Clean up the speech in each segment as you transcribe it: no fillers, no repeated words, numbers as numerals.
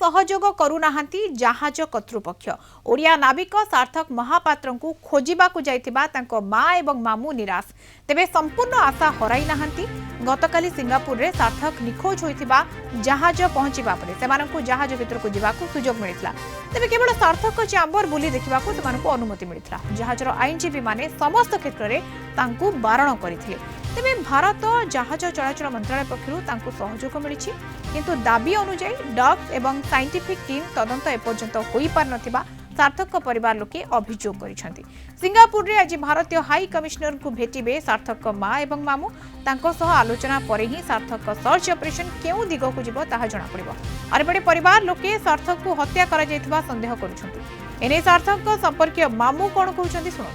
सहयोग करूनाहांती जहाज कर्तृपक्ष। ओडिया नाविक सार्थक महापात्र को खोजा जाइथिबा मां एवं मामू निराश। तेबे संपूर्ण आशा हराई नाहांती। गतकाली सिंगापुर रे सार्थक निखोज होइथिबा जहाज पहुंचीबा परे सेमानकु जहाज भितर को जीवाकु सुजोग मिलितला। तेबे केवल सार्थक चैम्बर बुली देखिबाकु सेमानकु अनुमति मिलितला। जहाजर आईनजीबी माने समस्त क्षेत्र में तांकु बारण करथिले। तेबे भारत जहाज चलाचल मंत्रालय पक्षरु तांकु सहयोग मिलिछि, किंतु दाबी अनुसार डॉग एवं साइंटिफिक टीम तदंत एपर्यंत होई पार नथिबा सार्थक परिवार लोके अभियोग करिसेंति। सिंगापुर रे आज भारतीय हाई कमिश्नर को भेटिबे सार्थक मां एवं मामू। तांको सह आलोचना परे ही सार्थक सर्च ऑपरेशन केउ दिगो को जिवो ताहा जणा पड़िबो। अरेपटे परिवार लोके सार्थक को हत्या करा जायथिबा संदेह करुछंति। एने सार्थक संपर्कीय मामू कोन कहउछंति सुनो।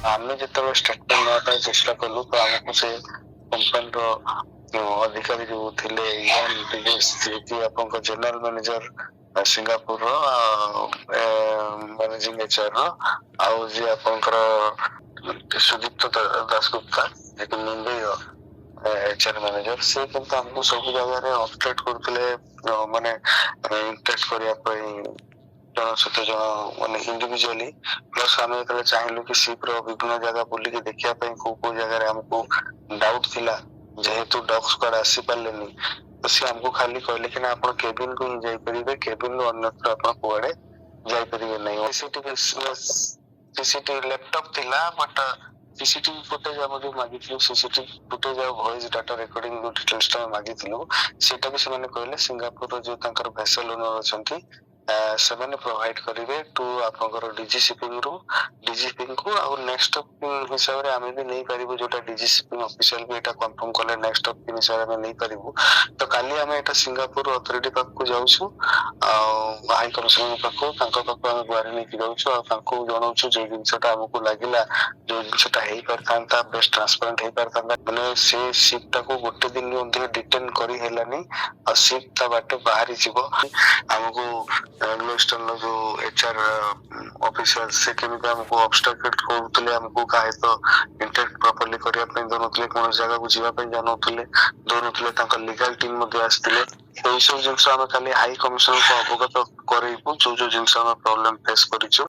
आमे जेतबे स्टेटमेंट नेता चेष्टा कलु तो हमको से कंपनी रो अधिकारी जो थिले यान टिगेस की आपन जनरल मैनेजर सिंगापुर रो मैनेजिंग एचआर रो आउ जे आपन सुदीप्त दासगुप्ता एक मुंबई रो एचआर मैनेजर से किंतु हमको सब जगह रे ऑपरेट करथिले माने इंटरेस्ट करिया पई सत जन इंडिविजुअली प्लस आम जो चाहलु कि शिप विभिन्न जगह बुलिक देखा को जगह आमको डाउट थिला जेहेतु डॉग स्क्वाड आसी पारे तो सी आमको खाली कहले कि आप केबिन को ही जाइपर केबिन अन्यत्र आप कुआड़े जाइपर नहीं। सीसीटीवी लैपटॉप थिला बट सीसीटीवी फुटेज आम जो मागी सीसीटीवी फुटेज और वॉइस डाटा रिकॉर्डिंग जो डिटेल्स मागी सेटा भी से कहले सिंगापुर जो भेसल ओनर अच्छा से प्रोवाइड करेंगे टू आपंकर डीजी शिपिंग रू डीजीपी को और नेक्स्ट हिसाब से आम भी नहीं पारू जोटा डीजी शिपिंग ऑफिशियल भी एटा कंफर्म कले नेक्स्ट ऑफ हिसाब से नहीं पारू। तो काली आम एटा सिंगापुर अथॉरिटी पाक को जाउछु हाई कमिश्नर पाक आम गुहारी नहीं जाउछु और जनाऊँ जो जिनसटा आमको लगिला जो जिनसटा हो पारता बेस्ट ट्रांसपेरेंट हो पारता माने से शिपटा को गोटे दिन मध्ये डिटेन करी हेलानी और शिप ता बाटे बाहरी जीवो आमको एंग्लो ईस्टर्न जो एचआर ऑफिसर से केमिति हमको ऑब्स्टैकल करथले हमको काहे तो इंटरेक्ट प्रॉपर्ली करिया पे दोनोतले कोन जगह को जीवा पे जानोतले दोनोतले ताका लीगल टीम मध्ये आस्थिले एई सब जिंस हम खाली हाई कमिश्नर को अवगत करैबु जो जो जिंस हम प्रॉब्लम फेस करिछु।